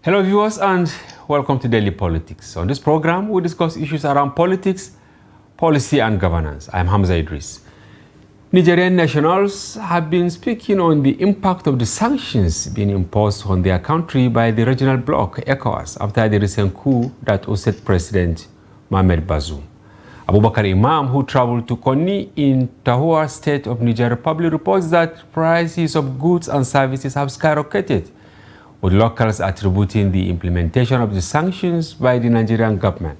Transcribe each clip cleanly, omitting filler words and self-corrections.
Hello viewers and welcome to Daily Politics. On this program, we discuss issues around politics, policy and governance. I'm Hamza Idris. Nigerian nationals have been speaking on the impact of the sanctions being imposed on their country by the regional bloc, Ecowas, after the recent coup that ousted President Mohamed Bazoum. Abubakar Imam, who traveled to Konni in Tahua state of Niger Republic, reports that prices of goods and services have skyrocketed, with locals attributing the implementation of the sanctions by the Nigerian government.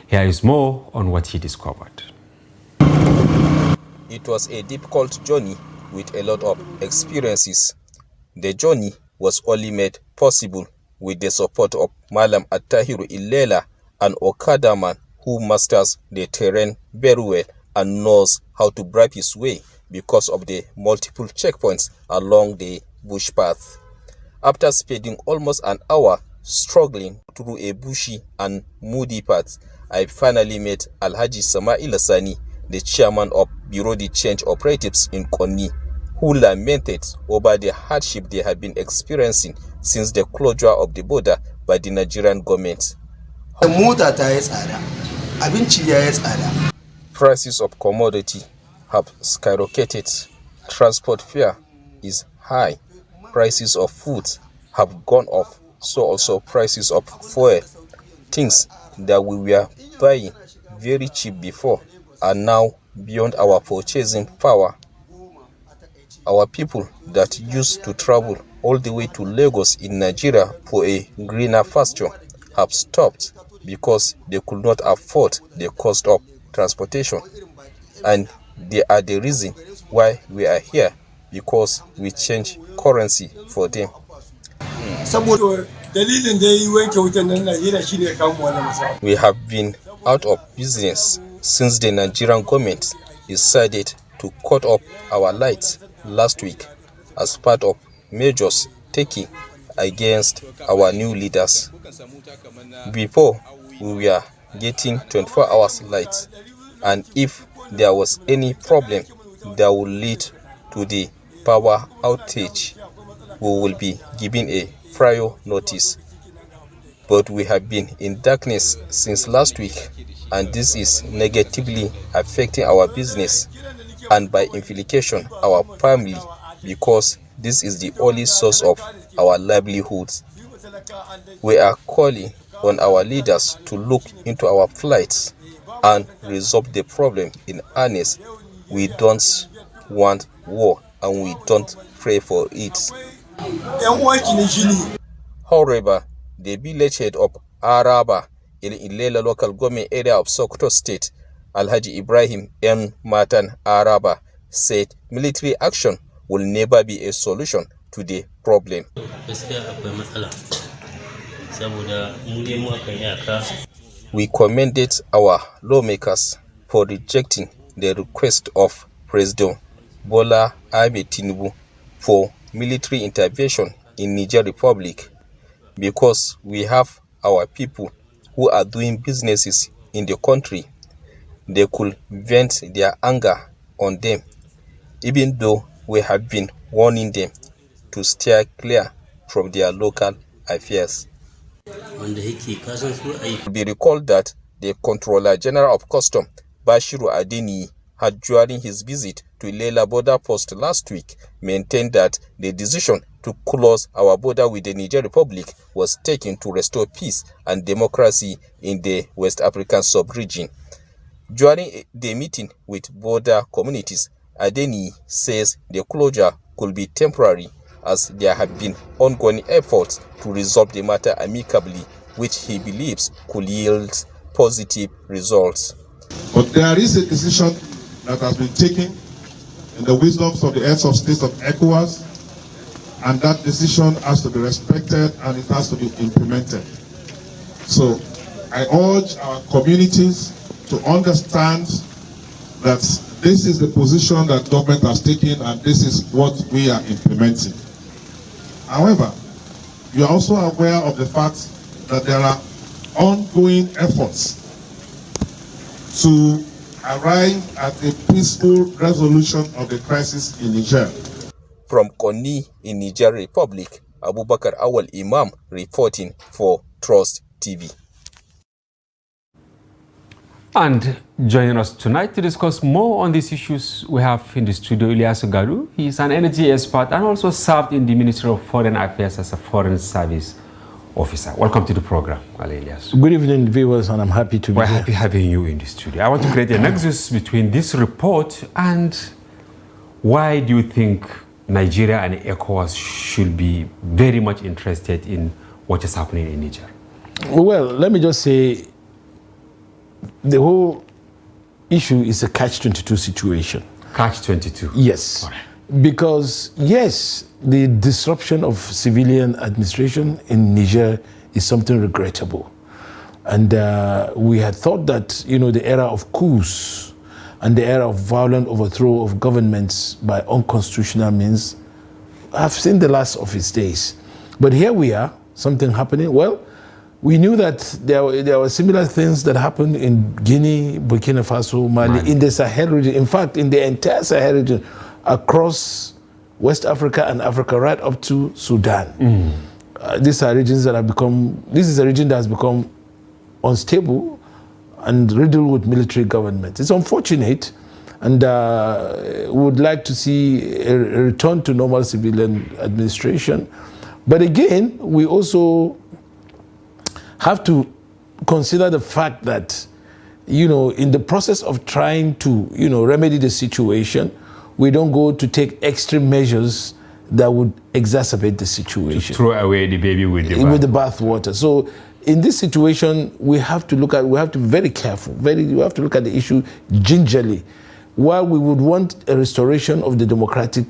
Here is more on what he discovered. It was a difficult journey with a lot of experiences. The journey was only made possible with the support of Malam Attahiru Ilela, an Okada man who masters the terrain very well and knows how to bribe his way because of the multiple checkpoints along the bush path. After spending almost an hour struggling through a bushy and muddy path, I finally met Alhaji Sama'ila Sani, the chairman of Bureau de Change Operatives in Konni, who lamented over the hardship they have been experiencing since the closure of the border by the Nigerian government. Prices of commodity have skyrocketed. Transport fare is high. Prices of food have gone up, so also prices of fuel. Things that we were buying very cheap before are now beyond our purchasing power. Our people that used to travel all the way to Lagos in Nigeria for a greener pasture have stopped because they could not afford the cost of transportation. And they are the reason why we are here, because we change currency for them. We have been out of business since the Nigerian government decided to cut off our lights last week as part of measures taken against our new leaders. Before, we were getting 24 hours light, and if there was any problem that would lead to the power outage, we will be given a prior notice. But we have been in darkness since last week, and this is negatively affecting our business and by implication our family, because this is the only source of our livelihoods. We are calling on our leaders to look into our plight and resolve the problem in earnest. We don't want war and we don't pray for it. However, the village head of Araba in Ilela local government area of Sokoto State, Alhaji Ibrahim M. Matan Araba, said military action will never be a solution to the problem. We commended our lawmakers for rejecting the request of President Bola Ahmed Tinubu for military intervention in Niger Republic, because we have our people who are doing businesses in the country. They could vent their anger on them, even though we have been warning them to steer clear from their local affairs. It be recalled that the Controller General of Customs, Bashiru Adeni, had during his visit to Ilela border post last week maintained that the decision to close our border with the Niger Republic was taken to restore peace and democracy in the West African sub-region. During the meeting with border communities, Adeni says the closure could be temporary, as there have been ongoing efforts to resolve the matter amicably, which he believes could yield positive results. But there is a decision that has been taken in the wisdoms of the heads of state of ECOWAS, and that decision has to be respected and it has to be implemented. So I urge our communities to understand that this is the position that government has taken and this is what we are implementing. However, you are also aware of the fact that there are ongoing efforts to arrive at a peaceful resolution of the crisis in Niger. From Konni in Niger Republic, Abubakar Awal Imam reporting for Trust TV. And joining us tonight to discuss more on these issues, we have in the studio Ilyasu Garu. He is an energy expert and also served in the Ministry of Foreign Affairs as a Foreign Service Officer. Welcome to the program, Ali Ilyasu. Good evening, viewers, and I'm happy to be We're here. happy having you in the studio. I want to create a nexus between this report and why do you think Nigeria and ECOWAS should be very much interested in what is happening in Niger? Well, let me just say the whole issue is a catch-22 situation. Catch-22? Yes. All right. Because, yes, the disruption of civilian administration in Niger is something regrettable. And we had thought that, the era of coups and the era of violent overthrow of governments by unconstitutional means have seen the last of its days. But here we are, something happening. Well, we knew that there were similar things that happened in Guinea, Burkina Faso, Mali, in the Sahel region. In fact, in the entire Sahel region, across West Africa and Africa, right up to Sudan. These are regions that have become, this is a region that has become unstable and riddled with military governments. It's unfortunate, and we would like to see a return to normal civilian administration. But again, we also have to consider the fact that, in the process of trying to, remedy the situation, we don't go to take extreme measures that would exacerbate the situation. To throw away the baby with the bathwater. So in this situation, we have to be very careful. We have to look at the issue gingerly. While we would want a restoration of the democratic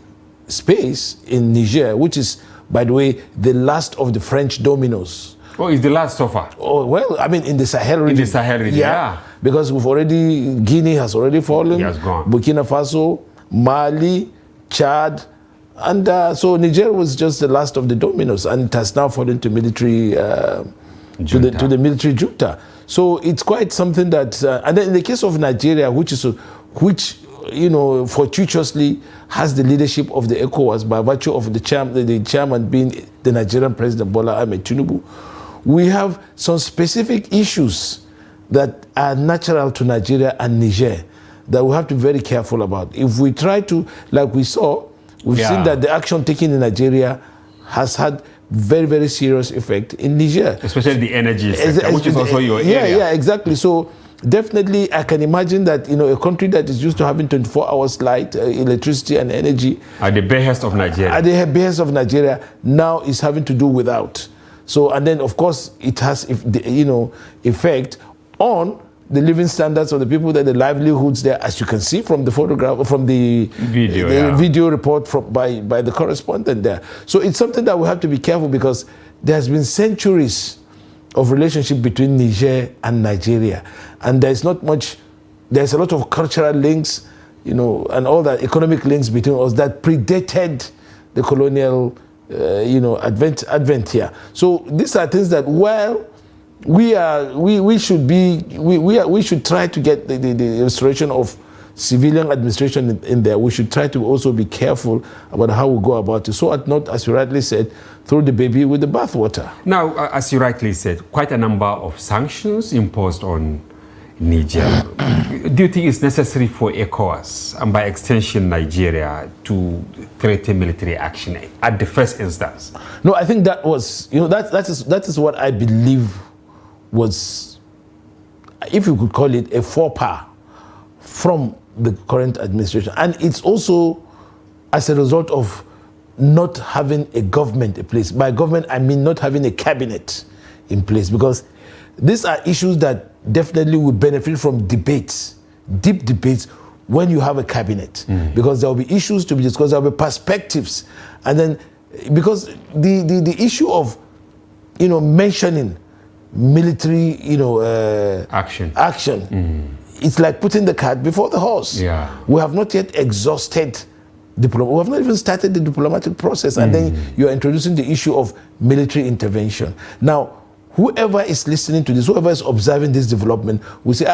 space in Niger, which is, by the way, the last of the French dominoes. Oh, it's the last so far? Oh, well, I mean, in the Sahel region. In the Sahel region, yeah. Because Guinea has already fallen. It has gone. Burkina Faso, Mali, Chad, and so Niger was just the last of the dominoes, and it has now fallen to military, to the military junta. So it's quite something that, and then in the case of Nigeria, which fortuitously has the leadership of the ECOWAS by virtue of the chairman being the Nigerian President Bola Ahmed Tinubu, we have some specific issues that are natural to Nigeria and Niger that we have to be very careful about. If we try to, like we've seen that the action taken in Nigeria has had very, very serious effect in Niger. Especially the energy sector, which is also your area. Yeah, exactly. So definitely I can imagine that, a country that is used to having 24 hours light, electricity and energy. At the behest of Nigeria. At the behest of Nigeria, now is having to do without. So, and then of course it has, effect on the living standards of the people, that the livelihoods there, as you can see from the photograph, from the video report by the correspondent there. So it's something that we have to be careful, because there has been centuries of relationship between Niger and Nigeria, and there's a lot of cultural links, and all that economic links between us that predated the colonial, advent here. So these are things that, we should try to get the restoration of civilian administration in there. We should try to also be careful about how we go about it, so not, as you rightly said, throw the baby with the bathwater. Now, as you rightly said, quite a number of sanctions imposed on Niger. Do you think it's necessary for ECOWAS, and by extension Nigeria, to threaten military action at the first instance? No, I think that was, that is what I believe was, if you could call it, a faux pas from the current administration. And it's also as a result of not having a government in place. By government, I mean not having a cabinet in place, because these are issues that definitely will benefit from debates, deep debates, when you have a cabinet. Because there will be issues to be discussed, there will be perspectives. And then, because the issue of, mentioning military, action. It's like putting the cart before the horse. Yeah. We have not yet exhausted diplomacy. We have not even started the diplomatic process, and then you are introducing the issue of military intervention. Now, whoever is listening to this, whoever is observing this development, will say,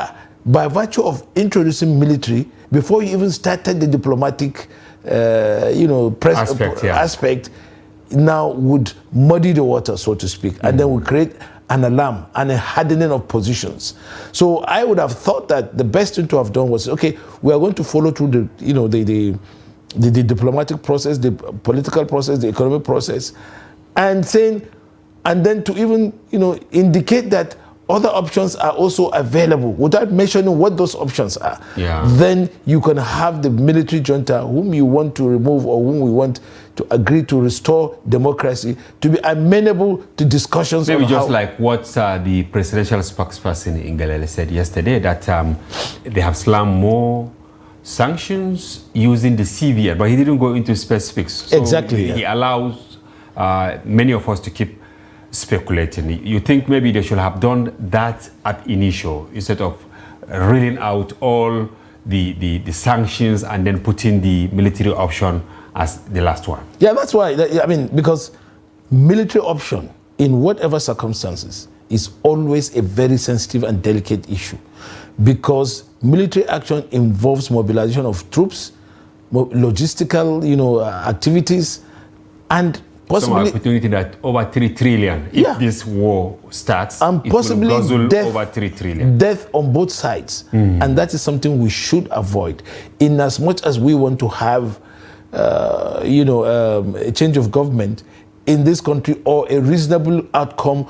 by virtue of introducing military, before you even started the diplomatic, aspect, now would muddy the water, so to speak, and then would create an alarm and a hardening of positions. So I would have thought that the best thing to have done was, okay, we are going to follow through the diplomatic process, the political process, the economic process, and then to even indicate that other options are also available without mentioning what those options are. Yeah. Then you can have the military junta whom you want to remove or whom we want to agree to restore democracy to be amenable to discussions. Maybe on just how, like what the presidential spokesperson Ngelale said yesterday, that they have slammed more sanctions using the CBN, but he didn't go into specifics. So Exactly, He yeah. allows many of us to keep speculating. You think maybe they should have done that at initial instead of reeling out all the sanctions and then putting the military option as the last one? Yeah, that's why. I mean, because military option in whatever circumstances is always a very sensitive and delicate issue, because military action involves mobilization of troops, logistical, activities, and possibly some opportunity that over 3 trillion. If this war starts, and it possibly will guzzle death, over 3 trillion. Death on both sides, and that is something we should avoid. In as much as we want to have, a change of government in this country or a reasonable outcome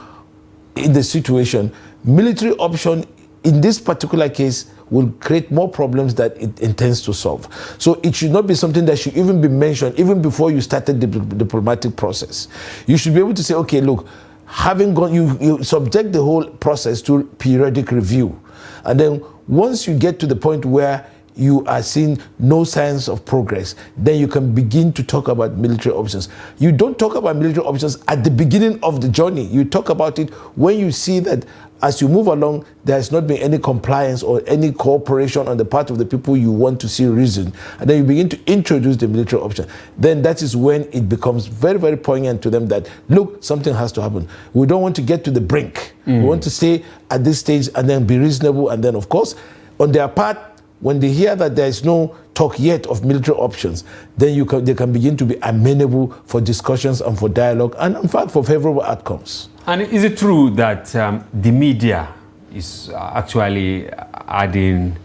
in the situation, military option in this particular case will create more problems that it intends to solve. So it should not be something that should even be mentioned even before you started the diplomatic process. You should be able to say, okay, look, having gone, you subject the whole process to periodic review. And then once you get to the point where you are seeing no signs of progress, then you can begin to talk about military options. You don't talk about military options at the beginning of the journey. You talk about it when you see that as you move along, there has not been any compliance or any cooperation on the part of the people you want to see reason. And then you begin to introduce the military option. Then that is when it becomes very, very poignant to them that, look, something has to happen. We don't want to get to the brink. We want to stay at this stage and then be reasonable. And then, of course, on their part, when they hear that there is no talk yet of military options, then they can begin to be amenable for discussions and for dialogue and, in fact, for favorable outcomes. And is it true that the media is actually adding,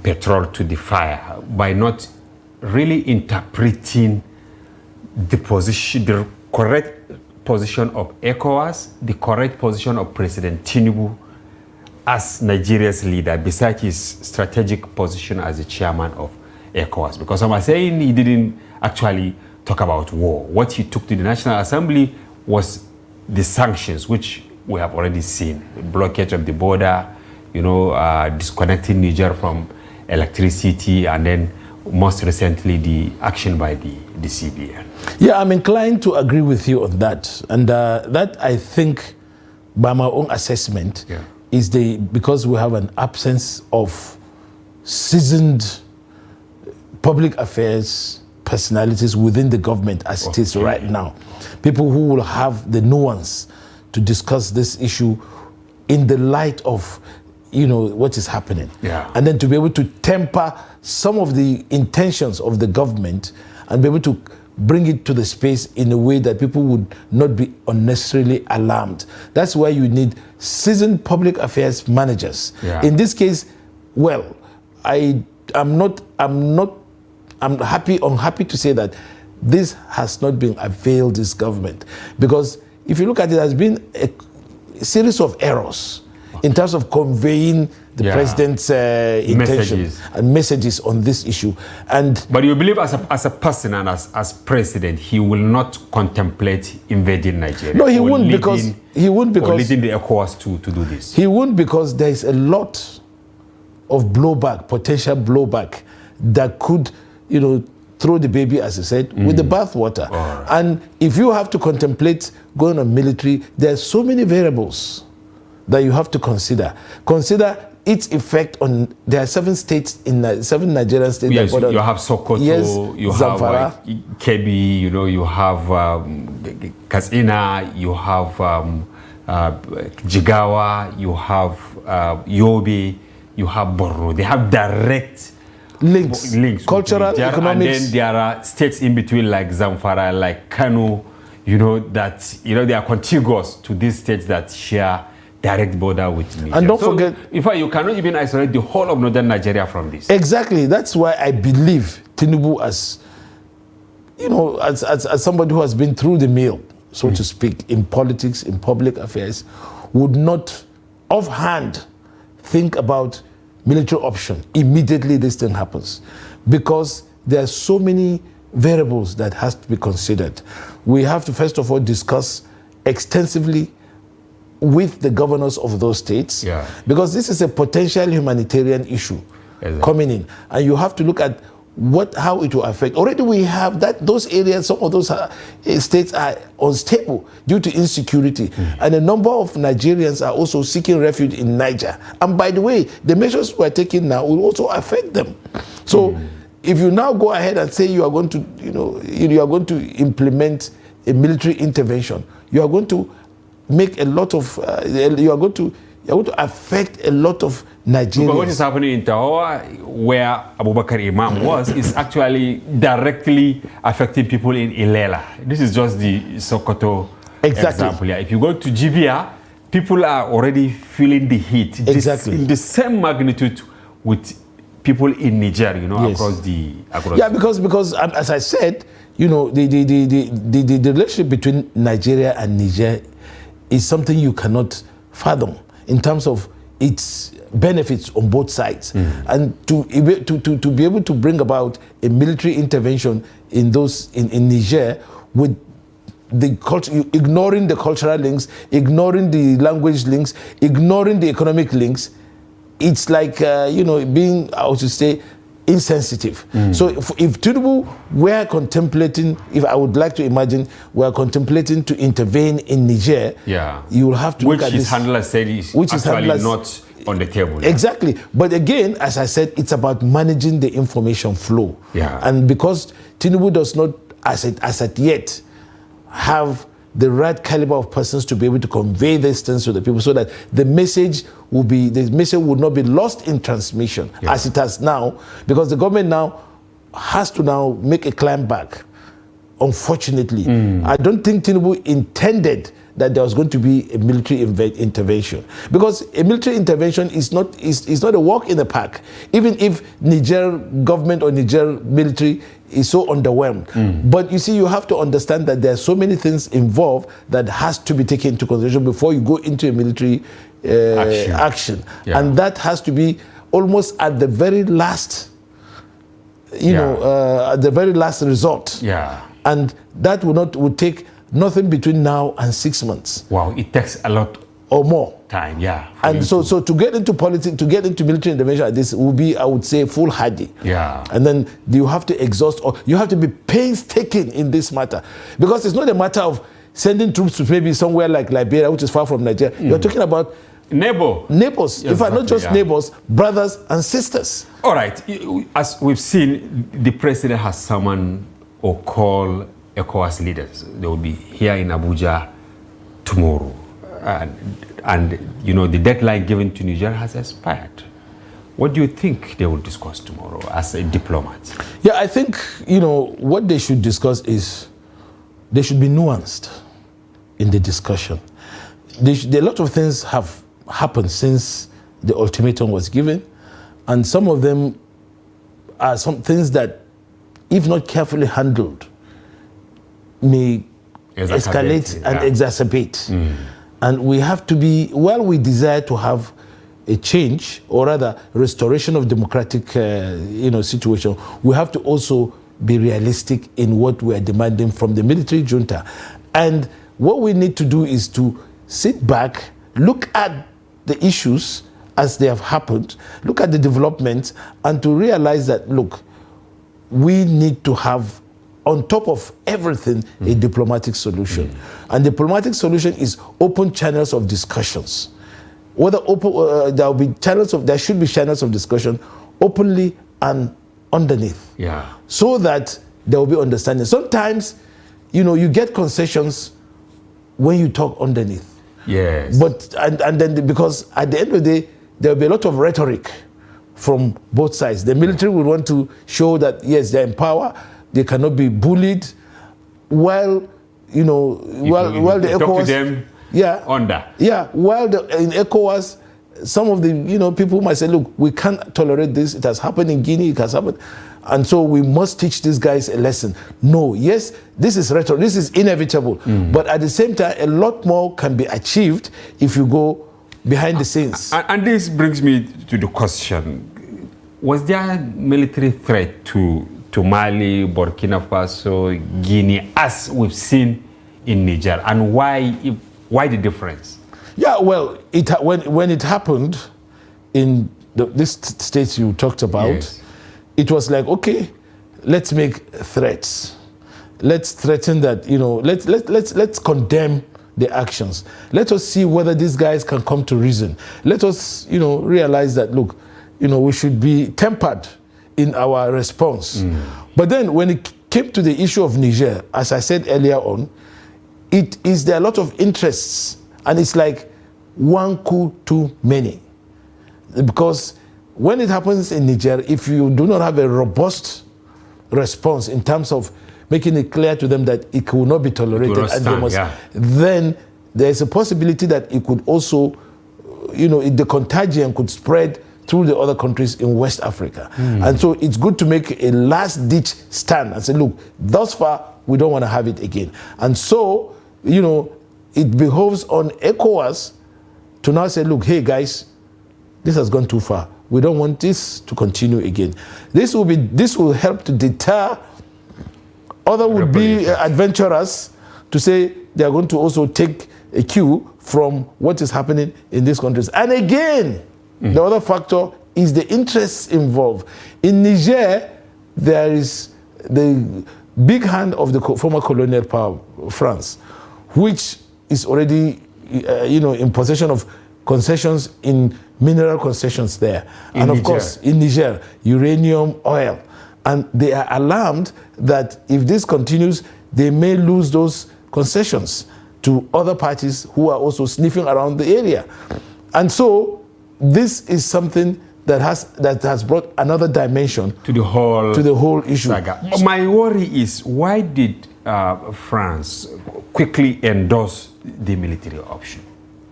petrol to the fire by not really interpreting the position, the correct position of ECOWAS, the correct position of President Tinubu as Nigeria's leader, besides his strategic position as the chairman of ECOWAS? Because some are saying he didn't actually talk about war. What he took to the National Assembly was the sanctions, which we have already seen. The blockage of the border, disconnecting Niger from electricity, and then most recently the action by the CBN. Yeah, I'm inclined to agree with you on that. And that, I think, by my own assessment, is because we have an absence of seasoned public affairs personalities within the government as it is right now. People who will have the nuance to discuss this issue in the light of, what is happening. Yeah. And then to be able to temper some of the intentions of the government and be able to bring it to the space in a way that people would not be unnecessarily alarmed. That's why you need seasoned public affairs managers. Yeah. In this case, well, I'm happy to say that this has not been availed, this government, because if you look at it, there's been a series of errors in terms of conveying the president's intentions and messages on this issue. But you believe as a person and as president, he will not contemplate invading Nigeria? No, he won't because or leading the ECOWAS to do this. He won't, because there is a lot of blowback, potential blowback that could, throw the baby, as I said, with the bathwater. Right. And if you have to contemplate going on military, there are so many variables that you have to consider. Consider its effect on, there are 7 states in 7 Nigerian states. Yes, you have Sokoto, you Zamfara. have Kebbi, you have Katsina, you have Jigawa, you have Yobe, you have Borno. They have direct links cultural, with Niger, economics. and then there are states in between like Zamfara, like Kano, that they are contiguous to these states that share direct border with Niger. And don't forget, in fact, you cannot even isolate the whole of northern Nigeria from this. Exactly. That's why I believe Tinubu, as as somebody who has been through the mill, so to speak, in politics, in public affairs, would not offhand think about military option immediately this thing happens, because there are so many variables that has to be considered. We have to first of all discuss extensively with the governors of those states, because this is a potential humanitarian issue coming in, and you have to look at how it will affect. Already we have those areas, some of those states are unstable due to insecurity, and a number of Nigerians are also seeking refuge in Niger. And by the way, the measures we're taking now will also affect them. So if you now go ahead and say you are going to, you are going to implement a military intervention, you are going to make a lot of, you are going to affect a lot of Nigerians. But what is happening in Tahoa, where Abubakar Imam was, is actually directly affecting people in Ilela. This is just the Sokoto example. Yeah. If you go to Jibia, people are already feeling the heat. In the same magnitude with people in Niger, across the. Because as I said, the relationship between Nigeria and Niger is something you cannot fathom in terms of its benefits on both sides. And to be able to bring about a military intervention in Niger with the culture, ignoring the cultural links, ignoring the language links, ignoring the economic links, it's like being, I would say, insensitive. So if Tinubu were contemplating, if I would like to imagine, were contemplating to intervene in Niger, you will have to look at this. Which his handler said is actually not on the table. Exactly. But again, as I said, it's about managing the information flow. And because Tinubu does not, as at yet, have the right caliber of persons to be able to convey these things to the people, so that the message would not be lost in transmission as it has now, because the government now has to make a climb back. Unfortunately, I don't think Tinubu intended that there was going to be a military intervention, because a military intervention is not a walk in the park. Even if Niger government or Niger military is so underwhelmed, but you see, you have to understand that there are so many things involved that has to be taken into consideration before you go into a military action. And that has to be almost at the very last, at the very last resort. And that would take nothing between now and 6 months. Wow, it takes a lot or more time. And so to get into politics, to get into military intervention like this will be, I would say, foolhardy. And then you have to exhaust, or you have to be painstaking in this matter, because it's not a matter of sending troops to maybe somewhere like Liberia, which is far from Nigeria. You're talking about neighbors. In fact, not just neighbors, brothers and sisters. All right. As we've seen, the president has summoned or called ECOWAS leaders. They will be here in Abuja tomorrow. And the deadline given to Niger has expired. What do you think they will discuss tomorrow as a diplomat? I think, what they should discuss is they should be nuanced in the discussion. A lot of things have happened since the ultimatum was given, and some of them are some things that, if not carefully handled, may escalate and exacerbate. And we have to be, while we desire to have a change, or rather restoration of democratic situation, we have to also be realistic in what we are demanding from the military junta. And what we need to do is to sit back, look at the issues as they have happened, look at the developments, and to realize that, look, we need to have, on top of everything, a diplomatic solution. And the diplomatic solution is open channels of discussions. Whether there should be channels of discussion openly and underneath. So that there will be understanding. Sometimes, you get concessions when you talk underneath. But and then, because at the end of the day, there will be a lot of rhetoric, from both sides. The military will want to show that, yes, they're in power, they cannot be bullied, while, you know, while the talk ECOWAS... to them under. Yeah, while in ECOWAS, some of the, you know, people might say, look, we can't tolerate this. It has happened in Guinea, it has happened. And so we must teach these guys a lesson. No, yes, this is rhetoric, this is inevitable. But at the same time, a lot more can be achieved if you go behind the scenes. And this brings me to the question, was there military threat to Mali, Burkina Faso, Guinea, as we've seen in Niger? And why the difference? Yeah, well, when it happened in this states you talked about, yes, it was like, okay, let's make threats. Let's threaten that, you know, let's condemn the actions. Let us see whether these guys can come to reason. Let us, you know, realize that, look, you know, we should be tempered in our response. But then when it came to the issue of Niger, as I said earlier on, there are a lot of interests, and it's like one coup too many. Because when it happens in Niger, if you do not have a robust response in terms of making it clear to them that it will not be tolerated, then there's a possibility that it could also, you know, the contagion could spread through the other countries in West Africa. And so it's good to make a last-ditch stand and say, look, thus far, we don't want to have it again. And so, you know, it behoves on ECOWAS to now say, look, hey, guys, this has gone too far. We don't want this to continue again. This will help to deter other would-be adventurers to say they are going to also take a cue from what is happening in these countries. And again, the other factor is the interests involved. In Niger, there is the big hand of the former colonial power, France, which is already, you know, in possession of concessions in mineral concessions there. And of course, in Niger, uranium, oil. And they are alarmed that if this continues, they may lose those concessions to other parties who are also sniffing around the area. And so this is something that has brought another dimension to the whole issue. Saga. My worry is, why did France quickly endorse the military option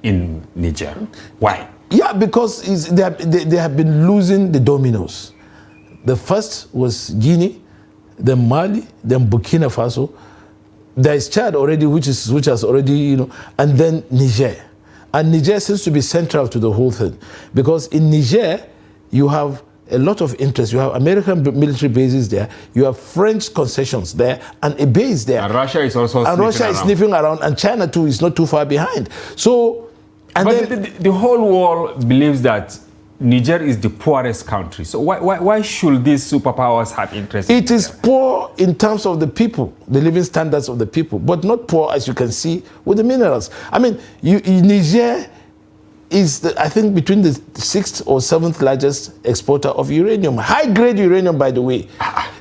in Niger? Why? Yeah, because they have been losing the dominoes. The first was Guinea, then Mali, then Burkina Faso. There is Chad already, which has already, you know, and then Niger. And Niger seems to be central to the whole thing, because in Niger you have a lot of interest. You have American military bases there, you have French concessions there, and a base there. And Russia is also sniffing around, and China too is not too far behind. So, and but then the whole world believes that Niger is the poorest country. So why should these superpowers have interest? It is poor in terms of the people, the living standards of the people, but not poor, as you can see, with the minerals. I mean, Niger is, I think, between the 6th or 7th largest exporter of uranium. High-grade uranium, by the way.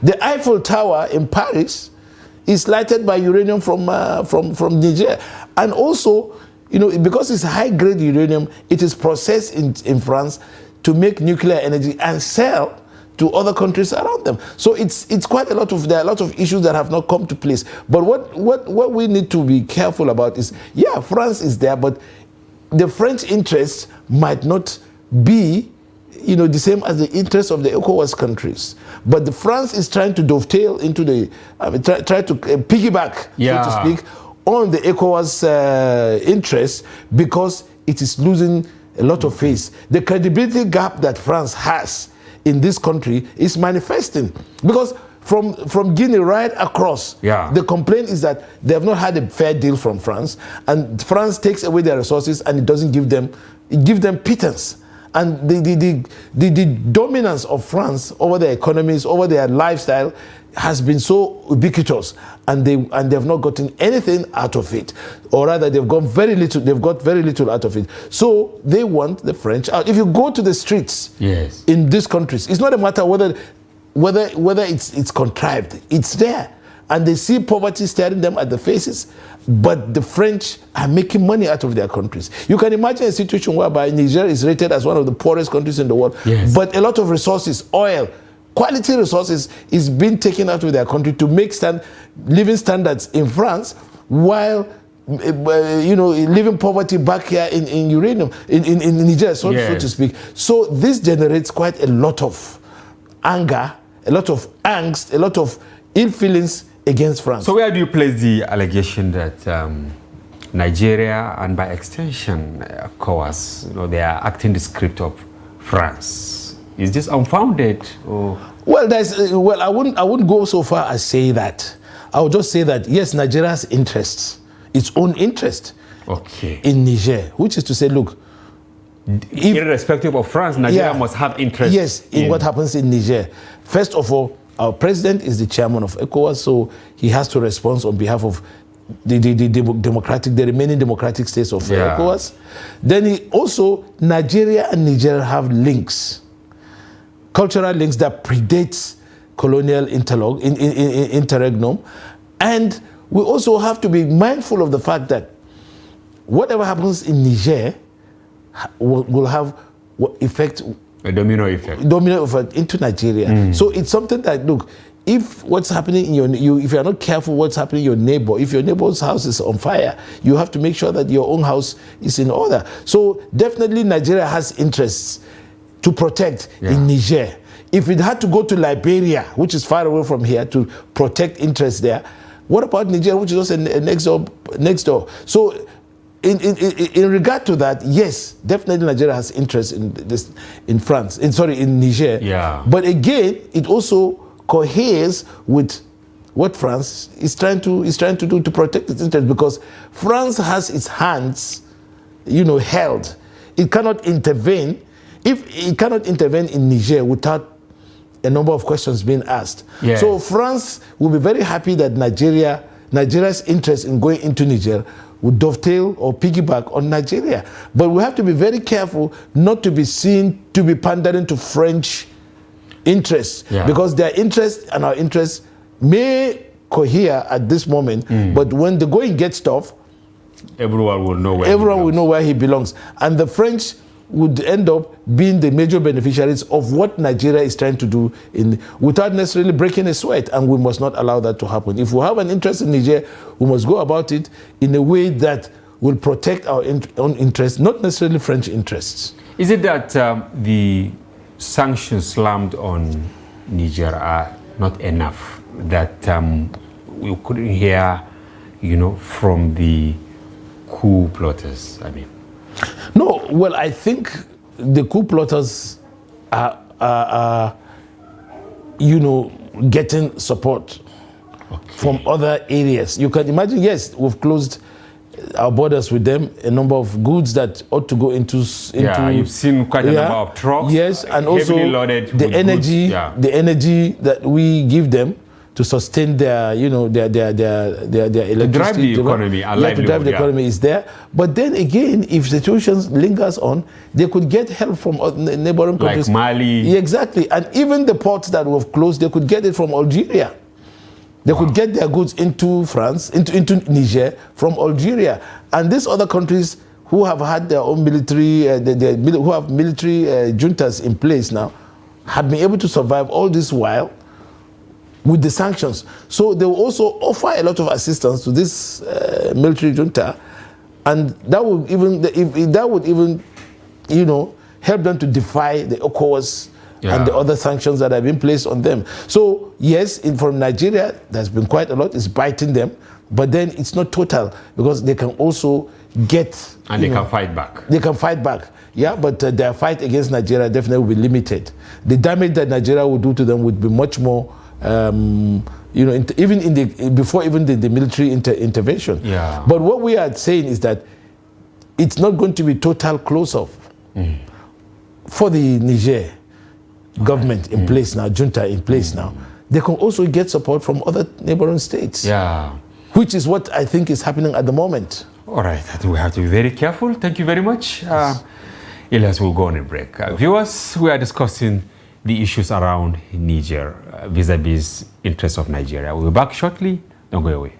The Eiffel Tower in Paris is lighted by uranium from Niger. And also, you know, because it's high-grade uranium, it is processed in France to make nuclear energy and sell to other countries around them. So it's quite a lot of, there are a lot of issues that have not come to place. But what we need to be careful about is, yeah, France is there, but the French interests might not be, you know, the same as the interests of the ECOWAS countries. But the France is trying to dovetail into the, try to piggyback, so to speak, on the ECOWAS interests, because it is losing a lot of face. The credibility gap that France has in this country is manifesting, because from Guinea right across, the complaint is that they have not had a fair deal from France, and France takes away their resources and it doesn't give them, it gives them pittance. And the dominance of France over their economies, over their lifestyle, has been so ubiquitous, and they have not gotten anything out of it, or rather they've got very little out of it. So they want the French out. If you go to the streets in these countries, it's not a matter whether it's contrived. It's there, and they see poverty staring them at the faces, but the French are making money out of their countries. You can imagine a situation whereby Niger is rated as one of the poorest countries in the world, but a lot of resources, oil, quality resources is being taken out of their country to make living standards in France, while living poverty back here in uranium, in Niger, so to speak. So this generates quite a lot of anger, a lot of angst, a lot of ill feelings against France. So where do you place the allegation that Nigeria, and by extension ECOWAS, they are acting the script of France? Is this unfounded? Or? Well, I wouldn't go so far as say that. I would just say that yes, Nigeria's interests, its own interest, in Niger, which is to say, look, irrespective of France, Nigeria must have interest. Yes, in what happens in Niger. First of all, our president is the chairman of ECOWAS, so he has to respond on behalf of the remaining democratic states of ECOWAS. Then Nigeria and Niger have links, cultural links that predates colonial interregnum, and we also have to be mindful of the fact that whatever happens in Niger will have a domino effect into Nigeria. So it's something that, look, if what's happening in if you're not careful what's happening in your neighbor, if your neighbor's house is on fire, you have to make sure that your own house is in order. So definitely Nigeria has interests to protect in Niger. If it had to go to Liberia, which is far away from here, to protect interests there, what about Niger, which is also next door? So in regard to that, yes, definitely Nigeria has interest in in Niger. But again, it also coheres with what France is trying to do to protect its interest, because France has its hands, held. It cannot intervene. If it cannot intervene in Niger without a number of questions being asked. So France will be very happy that Nigeria's interest in going into Niger would dovetail or piggyback on Nigeria. But we have to be very careful not to be seen to be pandering to French interests, because their interests and our interests may cohere at this moment, but when the going gets tough, everyone will know where he belongs. And the French would end up being the major beneficiaries of what Nigeria is trying to do without necessarily breaking a sweat, and we must not allow that to happen. If we have an interest in Niger, we must go about it in a way that will protect our own interests, not necessarily French interests. Is it that the sanctions slammed on Niger are not enough, that we couldn't hear, from the coup plotters? No, well, I think the coup plotters are getting support from other areas. You can imagine, yes, we've closed our borders with them, a number of goods that ought to go into you've seen quite a number of trucks. Yes, and also the energy that we give them to sustain their electricity, to drive the economy, to drive the economy is there. But then again, if situations lingers on, they could get help from neighboring countries, like Mali. Exactly, and even the ports that were closed, they could get it from Algeria. They could get their goods into France, into Niger from Algeria, and these other countries who have had their own military, who have military juntas in place now, have been able to survive all this while with the sanctions. So they will also offer a lot of assistance to this military junta, and that would even help them to defy the ECOWAS and the other sanctions that have been placed on them. So yes, from Nigeria, there's been quite a lot. It's biting them, but then it's not total, because they can also get and they can fight back. They can fight back. Yeah, but their fight against Nigeria definitely will be limited. The damage that Nigeria would do to them would be much more. Before even the military intervention. But what we are saying is that it's not going to be total close-off for the Niger government in place now, junta in place now. They can also get support from other neighboring states. Which is what I think is happening at the moment. All right, I think we have to be very careful. Thank you very much. Elias will go on a break. Viewers, we are discussing the issues around Niger vis-a-vis interests of Nigeria. We'll be back shortly. Don't go away.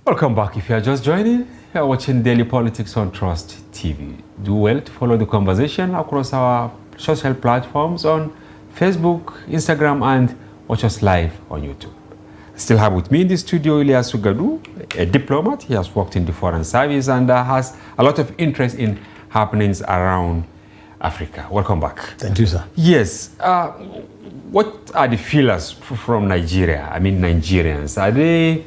Welcome back. If you are just joining, you are watching Daily Politics on Trust TV. Do well to follow the conversation across our social platforms on Facebook, Instagram, and watch us live on YouTube. I still have with me in the studio Ilyas Sugadu, a diplomat. He has worked in the Foreign Service and has a lot of interest in happenings around Africa. Welcome back. Thank you, sir. Yes. What are the feelers from Nigeria? I mean, Nigerians. Are they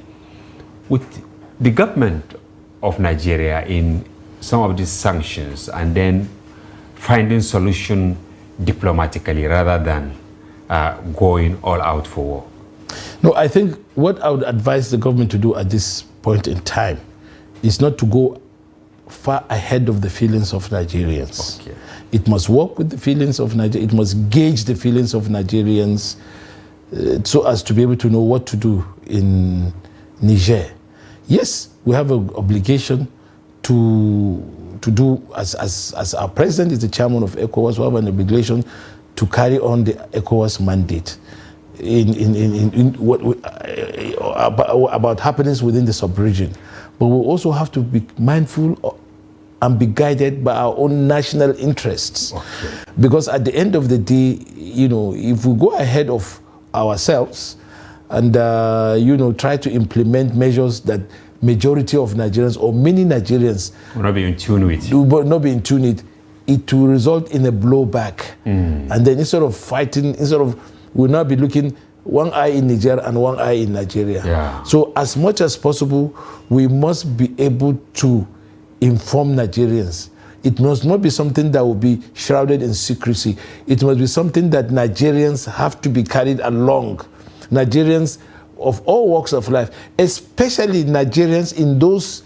with the government of Nigeria in some of these sanctions and then finding solution diplomatically rather than going all out for war? No, I think what I would advise the government to do at this point in time is not to go far ahead of the feelings of Nigerians. Okay. It must work with the feelings of Nigerians. It must gauge the feelings of Nigerians so as to be able to know what to do in Niger. Yes, we have an obligation to do, as our president is the chairman of Ecowas, we have an obligation to carry on the Ecowas mandate in what about happenings within the sub-region. But we also have to be mindful and be guided by our own national interests. Okay. Because at the end of the day, if we go ahead of ourselves and try to implement measures that majority of Nigerians or many Nigerians will not be in tune with, it will result in a blowback. And then instead of we'll now be looking one eye in Niger and one eye in Nigeria. Yeah. So as much as possible, we must be able to inform Nigerians. It must not be something that will be shrouded in secrecy. It must be something that Nigerians have to be carried along. Nigerians of all walks of life, especially Nigerians in those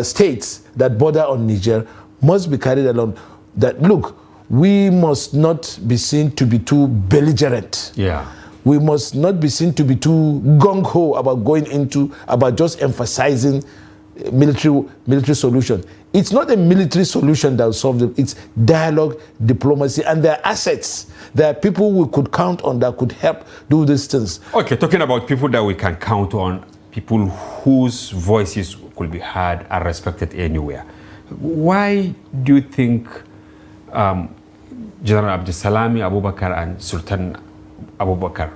states that border on Niger, must be carried along. That, look, we must not be seen to be too belligerent. Yeah. We must not be seen to be too gung-ho about just emphasizing military solution. It's not a military solution that will solve it. It's dialogue, diplomacy, and there are assets. There are people we could count on that could help do these things. Okay, talking about people that we can count on, people whose voices could be heard and respected anywhere. Why do you think General Abdulsalami Abubakar and Sultan Abubakar,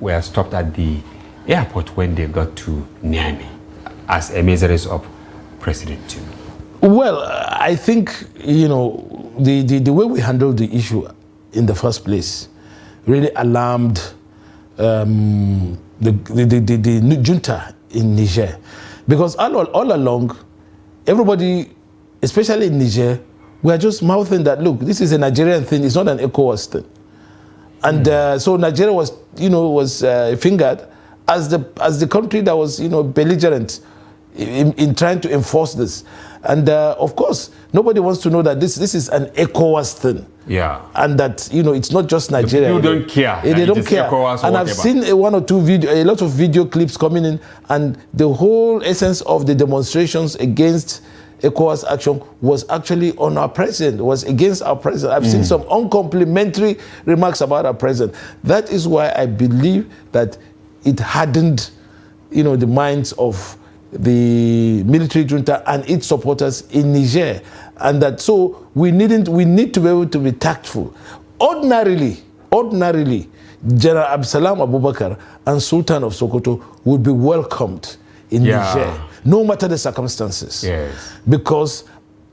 were stopped at the airport when they got to Niamey as a measure of President Tinubu? Well, I think, the way we handled the issue in the first place really alarmed the junta in Niger. Because all along, everybody, especially in Niger, we are just mouthing that, look, this is a Nigerian thing, it's not an ECOWAS thing. And so Nigeria was fingered as the country that was, belligerent in trying to enforce this. And of course, nobody wants to know that this is an ECOWAS thing. Yeah. And that, it's not just Nigeria. You don't care. They don't care. ECOWAS and I've seen a lot of video clips coming in, and the whole essence of the demonstrations against ECOWAS action was actually on our president, was against our president. I've seen some uncomplimentary remarks about our president. That is why I believe that it hardened, the minds of the military junta and its supporters in Niger. And that so we need to be able to be tactful. Ordinarily, General Abdulsalam Abubakar and Sultan of Sokoto would be welcomed in Niger, no matter the circumstances. Yes. Because,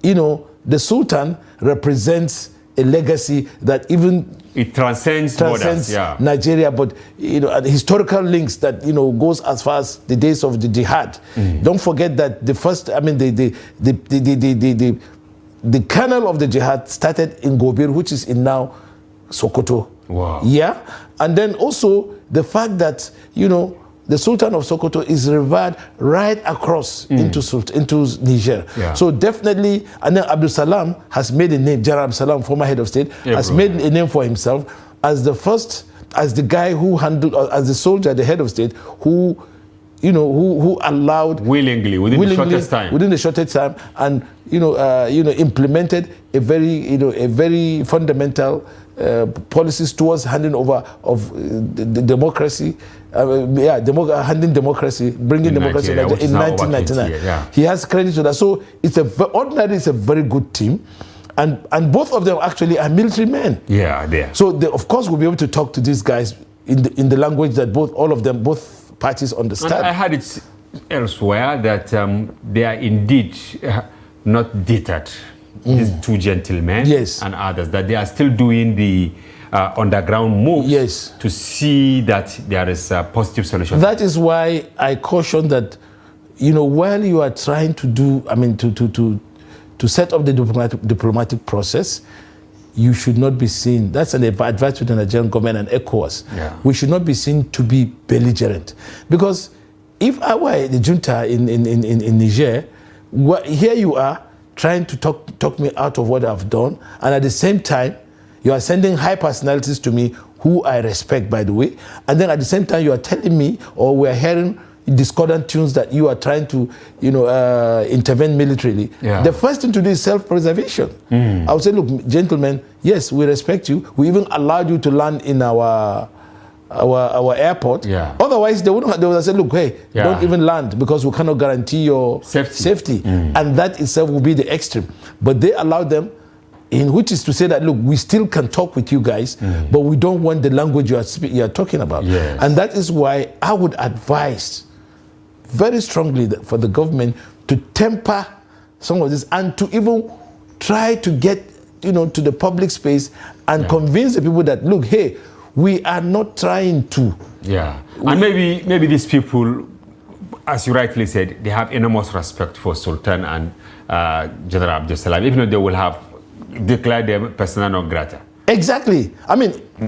the Sultan represents a legacy that even it transcends borders, Nigeria, but and historical links that goes as far as the days of the jihad. Don't forget that the kernel of the jihad started in Gobir, which is in now Sokoto. Wow. Yeah, and then also the fact that the Sultan of Sokoto is revered right across into Niger. Yeah. So definitely, and then Abdul Salam has made a name, General Abdul Salam, former head of state, has made a name for himself as the first, as the guy who handled, as the soldier, the head of state, who allowed willingly within the shortest time, and implemented a very fundamental policies towards handing over of the democracy, handing democracy, bringing democracy in 1999. He has credit to that. So it's ordinarily it's a very good team. And both of them actually are military men. Yeah, they are. So of course we'll be able to talk to these guys in the language that both parties understand. And I heard it elsewhere that they are indeed not deterred. These two gentlemen and others, that they are still doing the underground moves to see that there is a positive solution. That is why I caution that, while you are trying to do, to set up the diplomatic process, you should not be seen. That's an advice to the Nigerian government and Ecowas. Yeah. We should not be seen to be belligerent, because if I were the junta in Niger, here you are trying to talk me out of what I've done, and at the same time, you are sending high personalities to me who I respect, by the way, and then at the same time, you are telling me, or we're hearing discordant tunes that you are trying to, intervene militarily. Yeah. The first thing to do is self-preservation. I would say, look, gentlemen, yes, we respect you. We even allowed you to land in our airport. Yeah. Otherwise, they would have said, look, hey, don't even land, because we cannot guarantee your safety. And that itself will be the extreme. But they allowed them, which is to say that, look, we still can talk with you guys, but we don't want the language you are talking about. Yes. And that is why I would advise very strongly for the government to temper some of this, and to even try to get to the public space and convince the people that, look, hey, we are not trying to. Yeah. And maybe these people, as you rightly said, they have enormous respect for Sultan and General Abdul Salam, even though they will have declared them persona non grata. Exactly.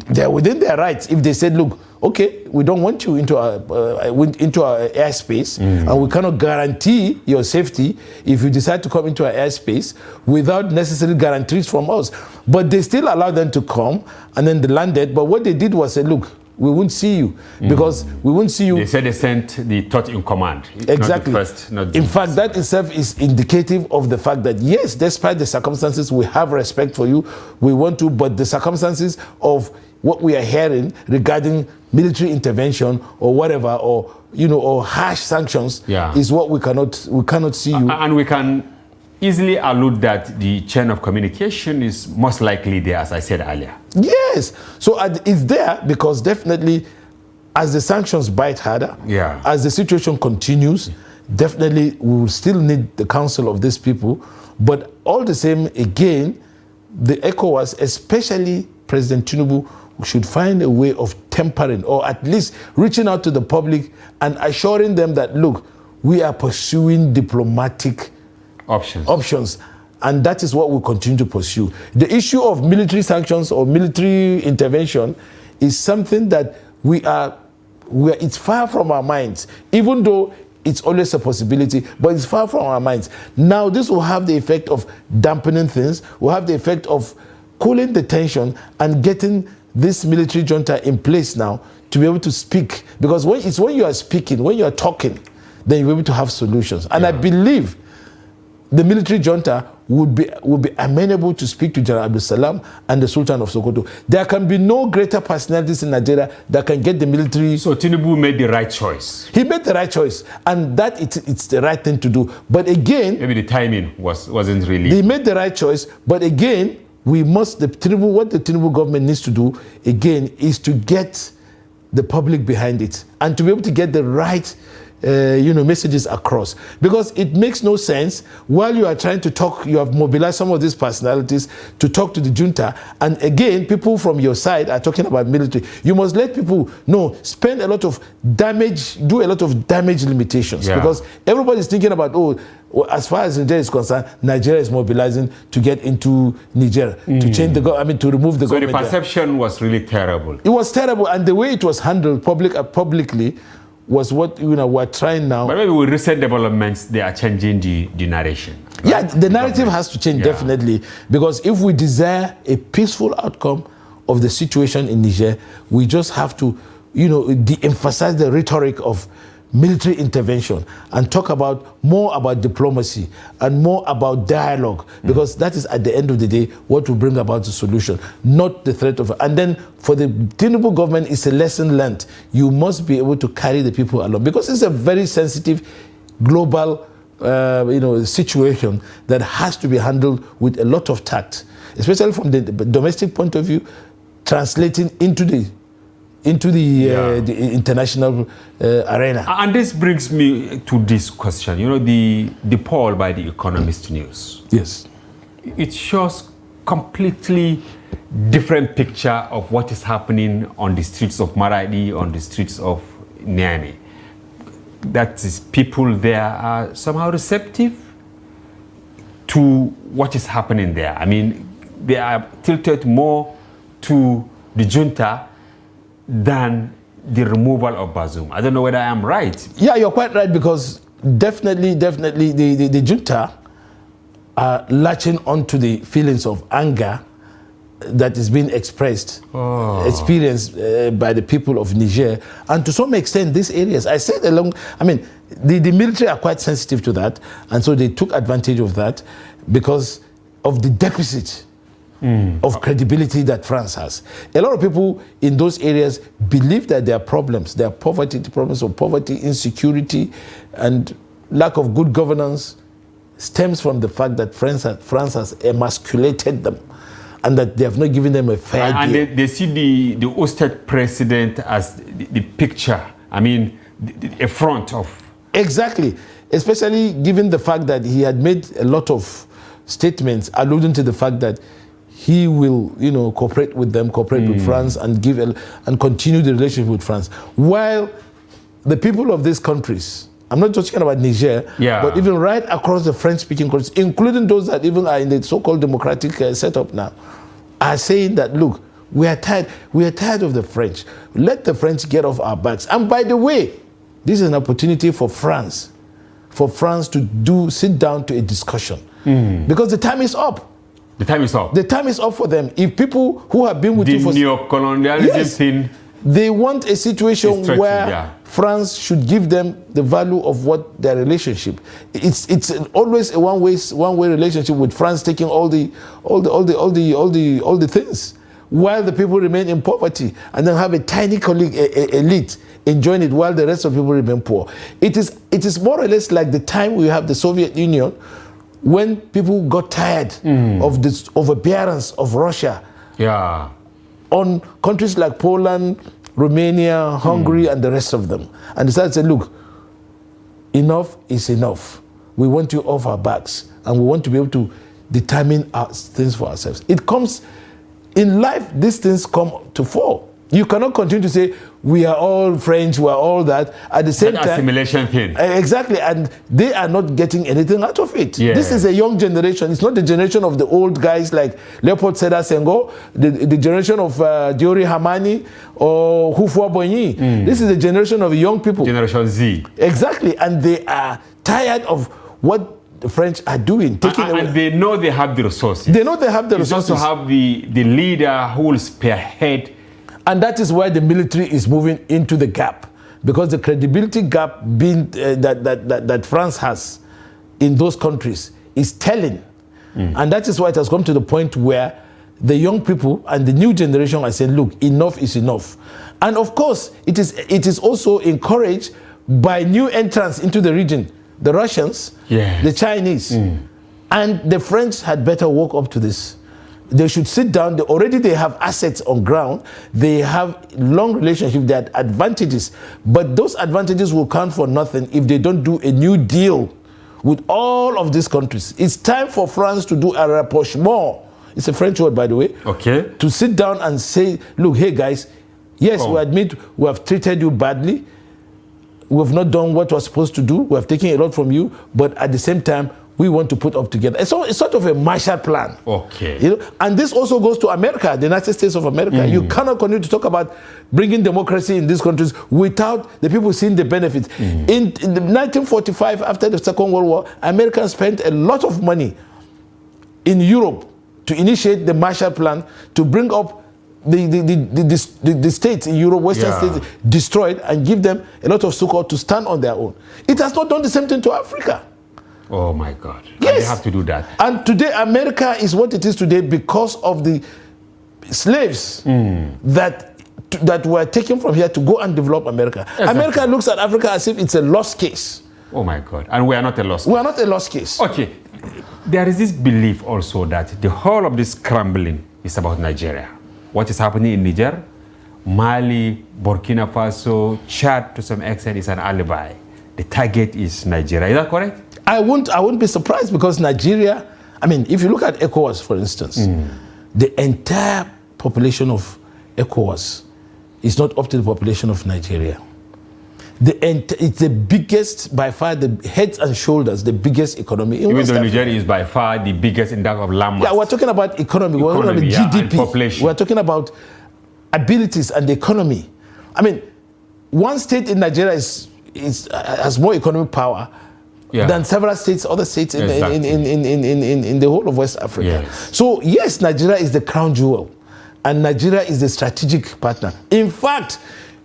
They're within their rights. If they said, look, okay, we don't want you into our airspace, and we cannot guarantee your safety if you decide to come into our airspace without necessary guarantees from us. But they still allowed them to come, and then they landed. But what they did was say, look, we won't see you, because we won't see you. They said they sent the third in command. Exactly. Not the first, not the in fact, that itself is indicative of the fact that, yes, despite the circumstances, we have respect for you. We want to, but the circumstances of what we are hearing regarding military intervention or whatever, or harsh sanctions, is what we cannot see you. And we can easily allude that the chain of communication is most likely there, as I said earlier. Yes. So it's there because definitely, as the sanctions bite harder, as the situation continues, definitely we will still need the counsel of these people. But all the same, again, the ECOWAS, especially President Tinubu, should find a way of tempering, or at least reaching out to the public and assuring them that, look, we are pursuing diplomatic options. And that is what we'll continue to pursue. The issue of military sanctions or military intervention is something that it's far from our minds, even though it's always a possibility, but it's far from our minds. Now, this will have the effect of dampening things, will have the effect of cooling the tension and getting this military junta in place now to be able to speak. Because when you are speaking, when you are talking, then you'll be able to have solutions. And I believe the military junta would be amenable to speak to General Abdul Salam and the Sultan of Sokoto. There can be no greater personalities in Nigeria that can get the military. So Tinubu made the right choice. He made the right choice, and that it's the right thing to do. But again, maybe the timing wasn't really. They made the right choice, but again, what the Tinubu government needs to do again is to get the public behind it and to be able to get the right messages across, because it makes no sense while you are trying to talk, you have mobilized some of these personalities to talk to the junta, and again people from your side are talking about military. You must let people know, spend a lot of damage, do a lot of damage limitations, because everybody's thinking about, as far as Nigeria is concerned, Nigeria is mobilizing to get into Niger, to change to remove the government. So the perception was really terrible. It was terrible, and the way it was handled publicly was what we're trying now. But maybe with recent developments, they are changing the narration. Right? Yeah, the narrative has to change, definitely, because if we desire a peaceful outcome of the situation in Niger, we just have to, de-emphasize the rhetoric of military intervention and talk more about diplomacy and more about dialogue, because that is at the end of the day what will bring about the solution, not the threat of. And then for the Tinubu government, it's a lesson learned. You must be able to carry the people along, because it's a very sensitive global situation that has to be handled with a lot of tact, especially from the domestic point of view, translating into the international arena. And this brings me to this question. The poll by the Economist News. Yes. It shows completely different picture of what is happening on the streets of Maradi, on the streets of Niamey. That is, people there are somehow receptive to what is happening there. I mean, they are tilted more to the junta than the removal of Bazoum. I don't know whether I am right. Yeah, you're quite right, because definitely the junta are latching onto the feelings of anger that is being expressed, experienced by the people of Niger, and to some extent these areas. I said the military are quite sensitive to that, and so they took advantage of that because of the deficit of credibility that France has. A lot of people in those areas believe that there are problems. There are problems of poverty, insecurity, and lack of good governance stems from the fact that France has emasculated them, and that they have not given them a fair deal. And they see the ousted president as the picture, a front of... Exactly, especially given the fact that he had made a lot of statements alluding to the fact that he will, cooperate with them, cooperate with France, and and continue the relationship with France. While the people of these countries, I'm not just talking about Niger, but even right across the French-speaking countries, including those that even are in the so-called democratic setup now, are saying that, look, we are tired of the French. Let the French get off our backs. And by the way, this is an opportunity for France to sit down to a discussion, because the time is up. The time is up. The time is up for them. If people who have been with you for... The neo-colonialism thing... They want a situation where France should give them the value of what their relationship. It's always a one-way relationship, with France taking all the things, while the people remain in poverty, and then have a tiny elite enjoying it while the rest of people remain poor. It is more or less like the time we have the Soviet Union, when people got tired of this overbearance of Russia on countries like Poland, Romania, Hungary, and the rest of them, and decided to say, look, enough is enough. We want you off our backs, and we want to be able to determine our things for ourselves. It comes in life; these things come to fall. You cannot continue to say we are all French, we are all that. At the same time, assimilation thing. Exactly, and they are not getting anything out of it. Yes. This is a young generation. It's not the generation of the old guys like Leopold Sédar Senghor, the generation of Diori Hamani or Houphouët Boigny. This is the generation of young people. Generation Z. Exactly, and they are tired of what the French are doing. And they know they have the resources. They know they have the resources. Just to have the leader who will spearhead. And that is why the military is moving into the gap, because the credibility gap being that France has in those countries is telling. And that is why it has come to the point where the young people and the new generation are saying, look, enough is enough. And of course, it is also encouraged by new entrants into the region, the Russians, the Chinese. And the French had better walk up to this. They should sit down. They have assets on ground. They have long relationship. They have advantages. But those advantages will count for nothing if they don't do a new deal with all of these countries. It's time for France to do a rapprochement. It's a French word, by the way. Okay. To sit down and say, look, hey guys, yes, we admit we have treated you badly. We have not done what we're supposed to do. We have taken a lot from you. But at the same time, we want to put up together. It's sort of a Marshall Plan. Okay. You know? And this also goes to America, the United States of America. You cannot continue to talk about bringing democracy in these countries without the people seeing the benefits. In 1945, after the Second World War, Americans spent a lot of money in Europe to initiate the Marshall Plan to bring up the states in Europe, Western states, destroyed, and give them a lot of support to stand on their own. It has not done the same thing to Africa. Oh my God. Yes. And they have to do that. And today, America is what it is today because of the slaves that were taken from here to go and develop America. Exactly. America looks at Africa as if it's a lost case. Oh my God. And we are not a lost case. We are not a lost case. Okay. There is this belief also that the whole of this scrambling is about Nigeria. What is happening in Niger, Mali, Burkina Faso, Chad to some extent is an alibi. The target is Nigeria. Is that correct? I wouldn't be surprised because Nigeria, I mean, if you look at Ecowas, for instance, the entire population of Ecowas is not up to the population of Nigeria. It's the biggest, by far, the heads and shoulders, the biggest economy in West Africa. Nigeria is by far the biggest in that of land mass. Yeah, we're talking about economy. We're talking about GDP. And population. We're talking about abilities and the economy. I mean, one state in Nigeria has more economic power than several states, other states in the whole of West Africa. Yes. So yes, Nigeria is the crown jewel, and Nigeria is the strategic partner. In fact,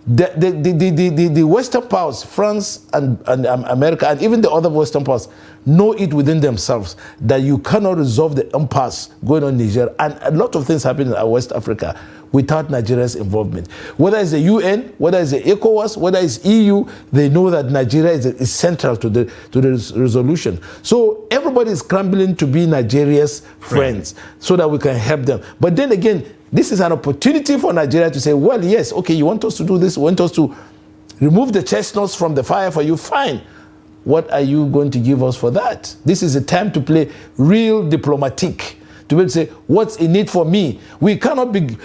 the Western powers, France and America, and even the other Western powers, know it within themselves that you cannot resolve the impasse going on in Niger, and a lot of things happen in West Africa without Nigeria's involvement. Whether it's the UN, whether it's the ECOWAS, whether it's EU, they know that Nigeria is central to the resolution. So everybody is scrambling to be Nigeria's friends so that we can help them. But then again, this is an opportunity for Nigeria to say, well, yes, okay, you want us to do this, you want us to remove the chestnuts from the fire for you, fine. What are you going to give us for that? This is a time to play real diplomatic, to be able to say, what's in it for me? We cannot be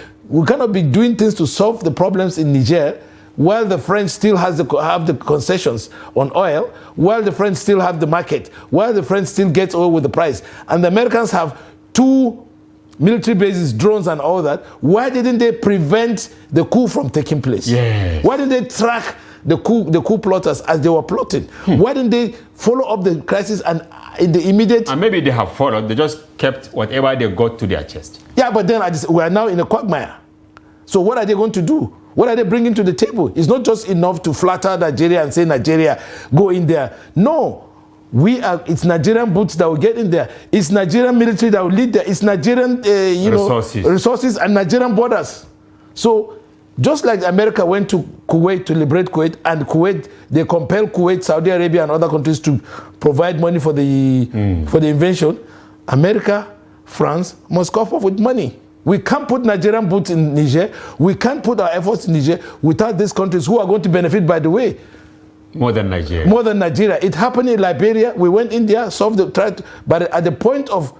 doing things to solve the problems in Niger while the French still have the concessions on oil, while the French still have the market, while the French still gets away with the price. And the Americans have 2 military bases, drones and all that. Why didn't they prevent the coup from taking place? Yes. Why didn't they track the coup plotters as they were plotting? Why didn't they follow up the crisis and in the immediate... And maybe they have followed, they just kept whatever they got to their chest. Yeah, but then we are now in a quagmire. So what are they going to do? What are they bringing to the table? It's not just enough to flatter Nigeria and say, Nigeria, go in there. No. It's Nigerian boots that will get in there. It's Nigerian military that will lead there. It's Nigerian resources and Nigerian borders. So just like America went to Kuwait to liberate Kuwait, and Kuwait, they compelled Kuwait, Saudi Arabia and other countries to provide money for the invasion, America, France must cough up with money. We can't put Nigerian boots in Niger. We can't put our efforts in Niger without these countries who are going to benefit, by the way. More than Nigeria. More than Nigeria. It happened in Liberia. We went in there, but at the point of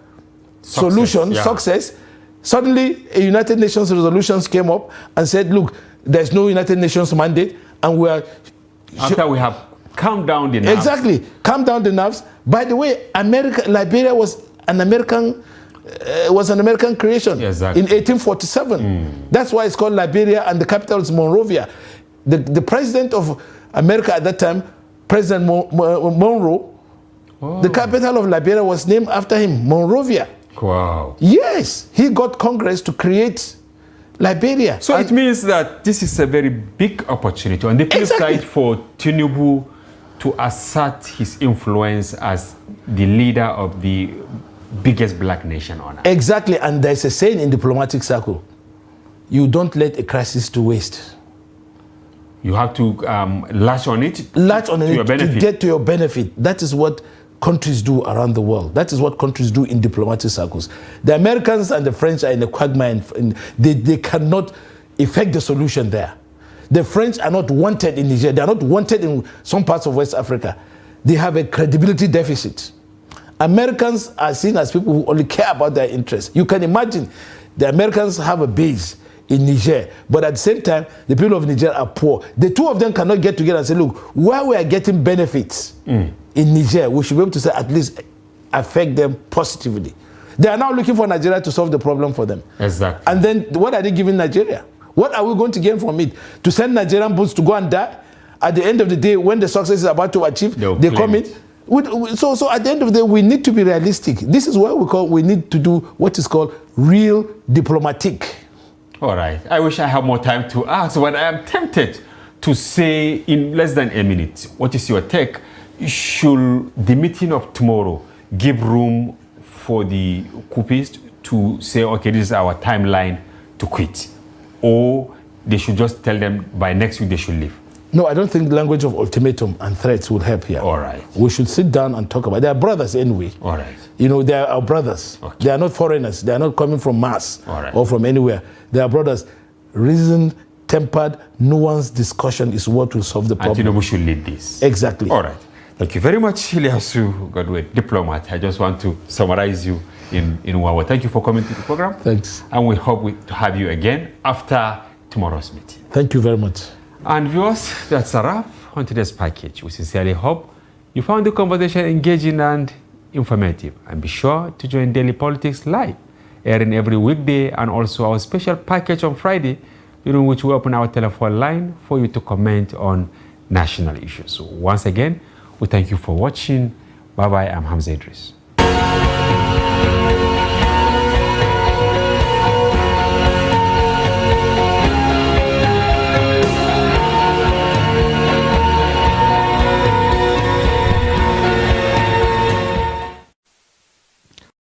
success, suddenly a United Nations resolutions came up and said, look, there's no United Nations mandate, and we are... After we have calmed down the nerves. Exactly. Calm down the nerves. By the way, Liberia was an American creation in 1847. That's why it's called Liberia, and the capital is Monrovia. The president of America at that time, President Monroe, the capital of Liberia was named after him, Monrovia. Wow. Yes, he got Congress to create Liberia. So it means that this is a very big opportunity on the flip side for Tinubu to assert his influence as the leader of the biggest black nation on earth. Exactly, and there's a saying in diplomatic circle, you don't let a crisis to waste. You have to latch on it to get to your benefit. That is what countries do around the world. That is what countries do in diplomatic circles. The Americans and the French are in a quagmire. They cannot effect the solution there. The French are not wanted in Niger. They are not wanted in some parts of West Africa. They have a credibility deficit. Americans are seen as people who only care about their interests. You can imagine the Americans have a base in Niger, but at the same time, the people of Niger are poor. The two of them cannot get together and say, look, while we are getting benefits in Niger, we should be able to say, at least affect them positively. They are now looking for Nigeria to solve the problem for them. Exactly. And then what are they giving Nigeria? What are we going to gain from it? To send Nigerian boats to go and die? At the end of the day, when the success is about to achieve, they come in. So at the end of the day, we need to be realistic. This is what we need to do what is called real diplomatic. All right. I wish I had more time to ask, but I am tempted to say in less than a minute, what is your take? Should the meeting of tomorrow give room for the coupists to say, okay, this is our timeline to quit? Or they should just tell them by next week they should leave? No, I don't think the language of ultimatum and threats will help here. All right. We should sit down and talk about it. They are brothers anyway. All right. You know, they are our brothers. Okay. They are not foreigners. They are not coming from Mars Right. or from anywhere. They are brothers. Reason, tempered, nuanced discussion is what will solve the problem. Tinubu should lead this. Exactly. All right. Thank you very much, Ilyasu Godwin, diplomat. I just want to summarize you in one word. Thank you for coming to the program. Thanks. And we hope to have you again after tomorrow's meeting. Thank you very much. And viewers, that's a wrap on today's package. We sincerely hope you found the conversation engaging and informative. And be sure to join Daily Politics Live, airing every weekday, and also our special package on Friday, during which we open our telephone line for you to comment on national issues. So once again, we thank you for watching. Bye-bye. I'm Hamza Idris.